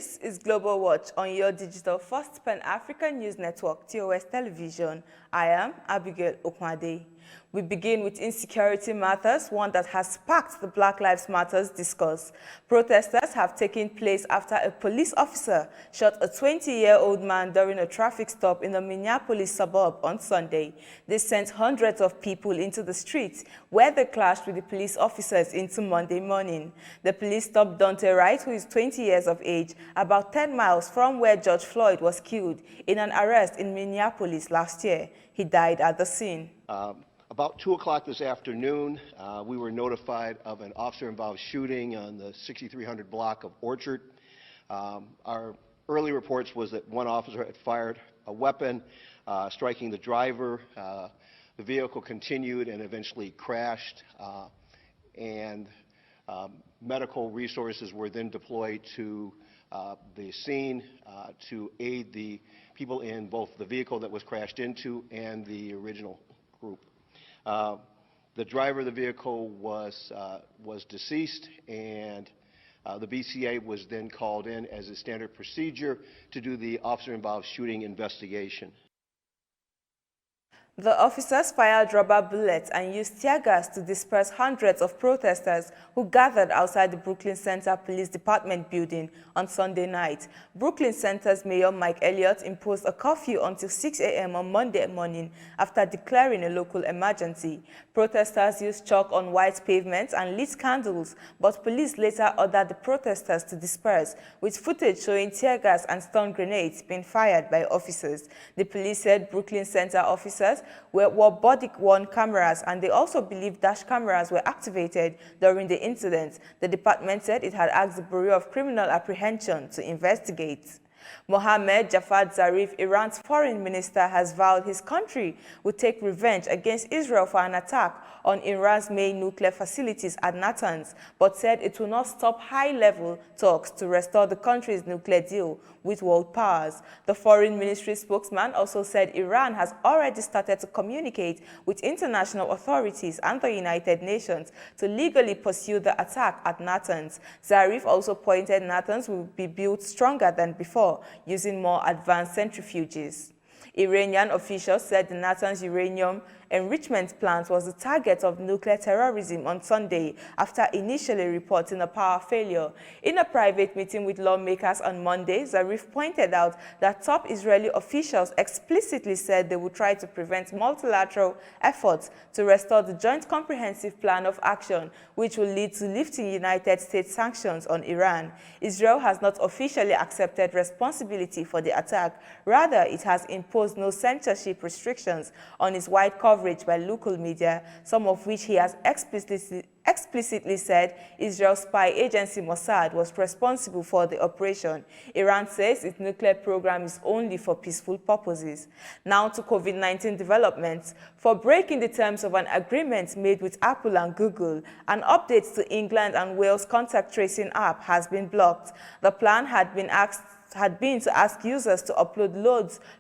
This is Global Watch on your digital first Pan-African news network, TOS Television. I am Abigail Okwade. We begin with Insecurity Matters, one that has sparked the Black Lives Matter discourse. Protesters have taken place after a police officer shot a 20-year-old man during a traffic stop in the Minneapolis suburb on Sunday. This sent hundreds of people into the streets, where they clashed with the police officers into Monday morning. The police stopped Dante Wright, who is 20 years of age, about 10 miles from where George Floyd was killed in an arrest in Minneapolis last year. He died at the scene. About 2 o'clock this afternoon, we were notified of an officer-involved shooting on the 6300 block of Orchard. Our early reports was that one officer had fired a weapon, striking the driver. The vehicle continued and eventually crashed, and medical resources were then deployed to the scene to aid the people in both the vehicle that was crashed into and the original group. The driver of the vehicle was deceased, and the BCA was then called in as a standard procedure to do the officer-involved shooting investigation. The officers fired rubber bullets and used tear gas to disperse hundreds of protesters who gathered outside the Brooklyn Center Police Department building on Sunday night. Brooklyn Center's Mayor Mike Elliott imposed a curfew until 6 a.m. on Monday morning after declaring a local emergency. Protesters used chalk on white pavements and lit candles, but police later ordered the protesters to disperse, with footage showing tear gas and stun grenades being fired by officers. The police said Brooklyn Center officers wore body-worn cameras, and they also believe dash cameras were activated during the incident. The department said it had asked the Bureau of Criminal Apprehension to investigate. Mohammed Javad Zarif, Iran's foreign minister, has vowed his country would take revenge against Israel for an attack on Iran's main nuclear facilities at Natanz, but said it will not stop high-level talks to restore the country's nuclear deal with world powers. The foreign ministry spokesman also said Iran has already started to communicate with international authorities and the United Nations to legally pursue the attack at Natanz. Zarif also pointed Natanz will be built stronger than before, using more advanced centrifuges. Iranian officials said the Natanz uranium enrichment plant was the target of nuclear terrorism on Sunday after initially reporting a power failure. In a private meeting with lawmakers on Monday, Zarif pointed out that top Israeli officials explicitly said they would try to prevent multilateral efforts to restore the Joint Comprehensive Plan of Action, which will lead to lifting United States sanctions on Iran. Israel has not officially accepted responsibility for the attack. Rather, it has imposed no censorship restrictions on its wide coverage by local media, some of which he has explicitly said Israel's spy agency Mossad was responsible for the operation. Iran says its nuclear program is only for peaceful purposes. Now to COVID-19 developments. For breaking the terms of an agreement made with Apple and Google, an update to England and Wales contact tracing app has been blocked. The plan had been to ask users to upload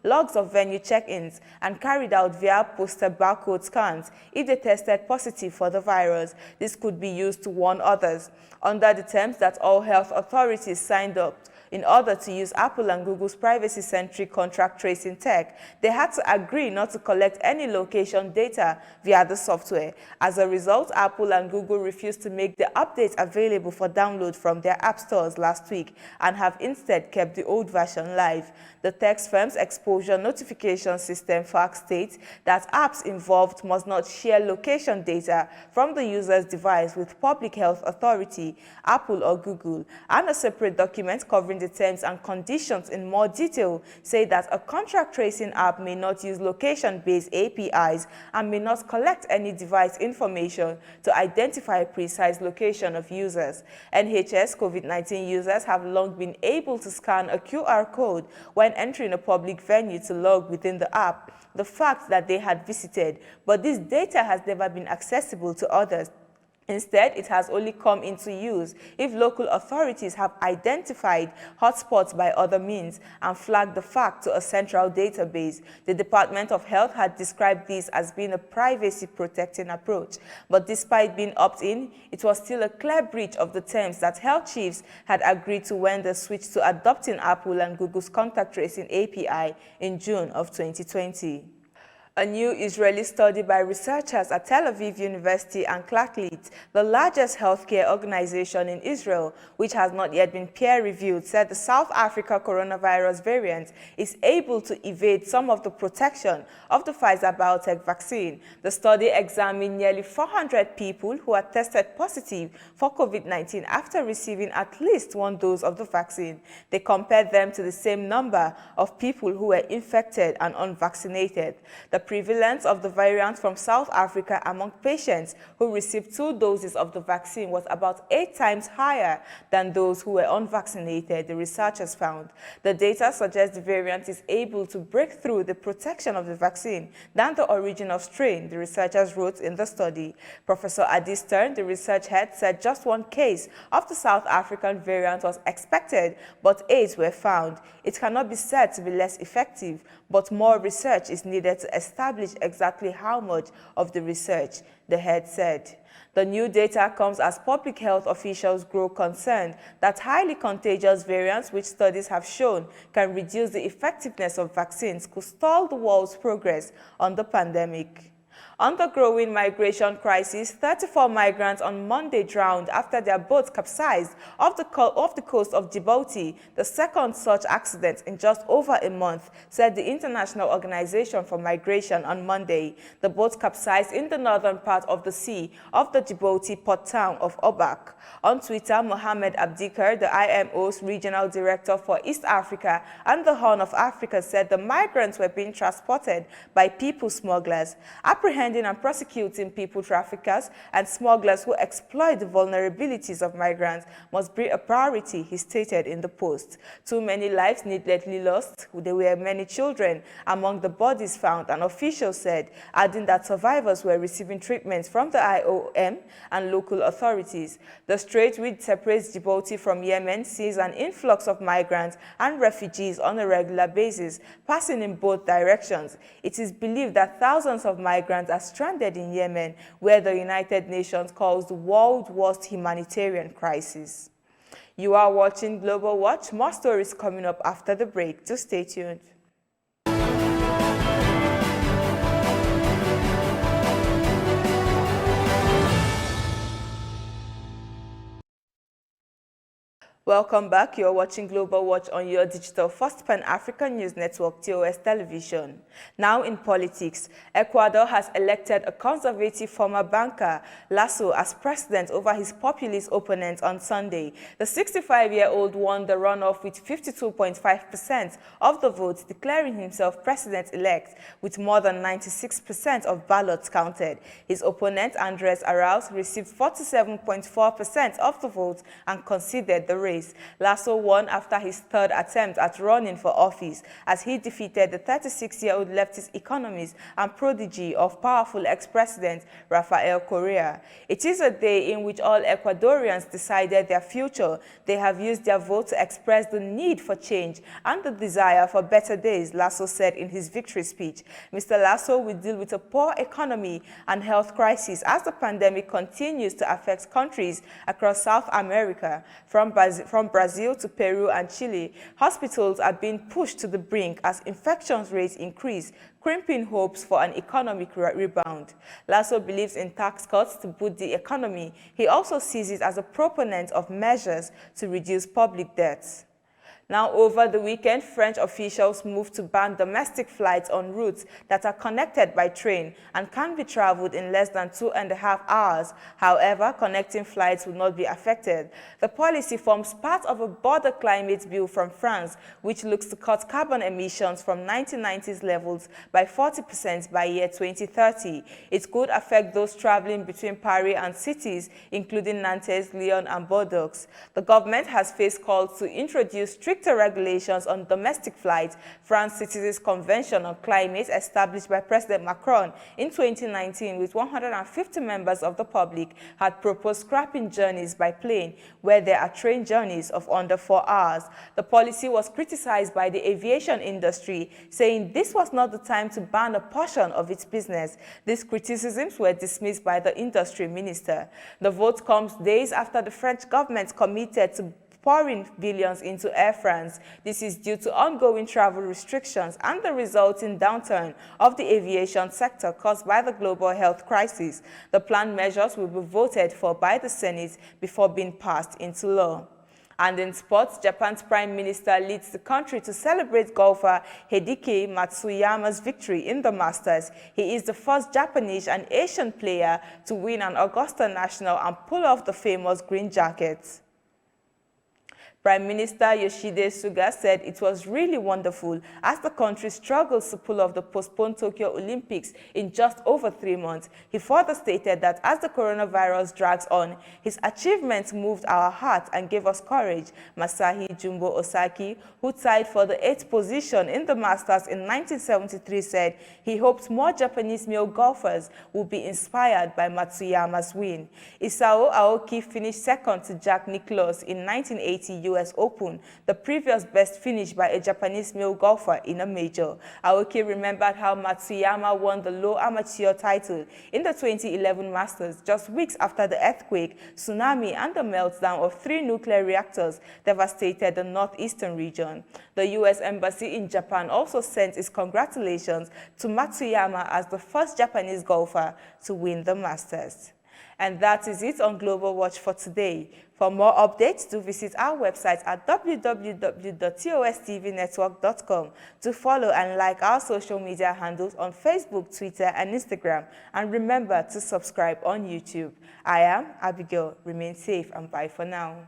logs of venue check-ins and carried out via posted barcode scans if they tested positive for the virus. This could be used to warn others. Under the terms that all health authorities signed up in order to use Apple and Google's privacy-centric contract tracing tech, they had to agree not to collect any location data via the software. As a result, Apple and Google refused to make the update available for download from their app stores last week and have instead kept the old version live. The tech firm's exposure notification system FAQ states that apps involved must not share location data from the user's device with public health authority, Apple or Google, and a separate document covering the terms and conditions in more detail say that a contract tracing app may not use location-based APIs and may not collect any device information to identify precise location of users. NHS COVID-19 users have long been able to scan a QR code when entering a public venue to log within the app the fact that they had visited, but this data has never been accessible to others. Instead, it has only come into use if local authorities have identified hotspots by other means and flagged the fact to a central database. The Department of Health had described this as being a privacy-protecting approach. But despite being opt-in, it was still a clear breach of the terms that health chiefs had agreed to when they switched to adopting Apple and Google's contact tracing API in June of 2020. A new Israeli study by researchers at Tel Aviv University and Clarklit, the largest healthcare organization in Israel, which has not yet been peer-reviewed, said the South Africa coronavirus variant is able to evade some of the protection of the Pfizer-BioNTech vaccine. The study examined nearly 400 people who had tested positive for COVID-19 after receiving at least one dose of the vaccine. They compared them to the same number of people who were infected and unvaccinated. The prevalence of the variant from South Africa among patients who received 2 doses of the vaccine was about 8 times higher than those who were unvaccinated, the researchers found. The data suggests the variant is able to break through the protection of the vaccine than the original strain, the researchers wrote in the study. Professor Adi Stern, the research head, said just 1 case of the South African variant was expected, but 8 were found. It cannot be said to be less effective, but more research is needed to establish exactly how much of the research, the head said. The new data comes as public health officials grow concerned that highly contagious variants, which studies have shown can reduce the effectiveness of vaccines, could stall the world's progress on the pandemic. On the growing migration crisis, 34 migrants on Monday drowned after their boat capsized off the coast of Djibouti, the second such accident in just over a month, said the International Organization for Migration on Monday. The boat capsized in the northern part of the sea of the Djibouti port town of Obak. On Twitter, Mohamed Abdikar, the IMO's regional director for East Africa and the Horn of Africa, said the migrants were being transported by people smugglers. Apprehending and prosecuting people traffickers and smugglers who exploit the vulnerabilities of migrants must be a priority, he stated in the post. Too many lives needlessly lost. There were many children among the bodies found, an official said, adding that survivors were receiving treatment from the IOM and local authorities. The strait, which separates Djibouti from Yemen, sees an influx of migrants and refugees on a regular basis, passing in both directions. It is believed that thousands of migrants are stranded in Yemen, where the United Nations calls the world's worst humanitarian crisis. You are watching Global Watch. More stories coming up after the break. Just stay tuned. Welcome back. You're watching Global Watch on your digital first Pan-African news network, TOS Television. Now in politics, Ecuador has elected a conservative former banker, Lasso, as president over his populist opponent on Sunday. The 65-year-old won the runoff with 52.5% of the votes, declaring himself president-elect with more than 96% of ballots counted. His opponent, Andres Arauz, received 47.4% of the votes and conceded the race. Lasso won after his 3rd attempt at running for office, as he defeated the 36-year-old leftist economist and prodigy of powerful ex-president Rafael Correa. It is a day in which all Ecuadorians decided their future. They have used their vote to express the need for change and the desire for better days, Lasso said in his victory speech. Mr. Lasso will deal with a poor economy and health crisis as the pandemic continues to affect countries across South America. From Brazil to Peru and Chile, hospitals are being pushed to the brink as infection rates increase, crimping hopes for an economic rebound. Lasso believes in tax cuts to boost the economy. He also sees it as a proponent of measures to reduce public debts. Now, over the weekend, French officials moved to ban domestic flights on routes that are connected by train and can be traveled in less than 2.5 hours. However, connecting flights will not be affected. The policy forms part of a border climate bill from France, which looks to cut carbon emissions from 1990s levels by 40% by year 2030. It could affect those traveling between Paris and cities, including Nantes, Lyon, and Bordeaux. The government has faced calls to introduce strict stricter regulations on domestic flights. France Citizens Convention on Climate, established by President Macron in 2019 with 150 members of the public, had proposed scrapping journeys by plane where there are train journeys of under 4 hours. The policy was criticized by the aviation industry, saying this was not the time to ban a portion of its business. These criticisms were dismissed by the industry minister. The vote comes days after the French government committed to pouring billions into Air France. This is due to ongoing travel restrictions and the resulting downturn of the aviation sector caused by the global health crisis. The planned measures will be voted for by the Senate before being passed into law. And in sports, Japan's Prime Minister leads the country to celebrate golfer Hideki Matsuyama's victory in the Masters. He is the first Japanese and Asian player to win an Augusta National and pull off the famous green jacket. Prime Minister Yoshide Suga said it was really wonderful as the country struggles to pull off the postponed Tokyo Olympics in just over 3 months. He further stated that as the coronavirus drags on, his achievements moved our heart and gave us courage. Masahi Jumbo Osaki, who tied for the 8th position in the Masters in 1973, said he hoped more Japanese male golfers would be inspired by Matsuyama's win. Isao Aoki finished second to Jack Nicklaus in 1980 US Open, the previous best finish by a Japanese male golfer in a major. Aoki remembered how Matsuyama won the low amateur title in the 2011 Masters just weeks after the earthquake, tsunami, and the meltdown of 3 nuclear reactors devastated the northeastern region. The US Embassy in Japan also sent its congratulations to Matsuyama as the first Japanese golfer to win the Masters. And that is it on Global Watch for today. For more updates, do visit our website at www.tostvnetwork.com to follow and like our social media handles on Facebook, Twitter, and Instagram. And remember to subscribe on YouTube. I am Abigail. Remain safe and bye for now.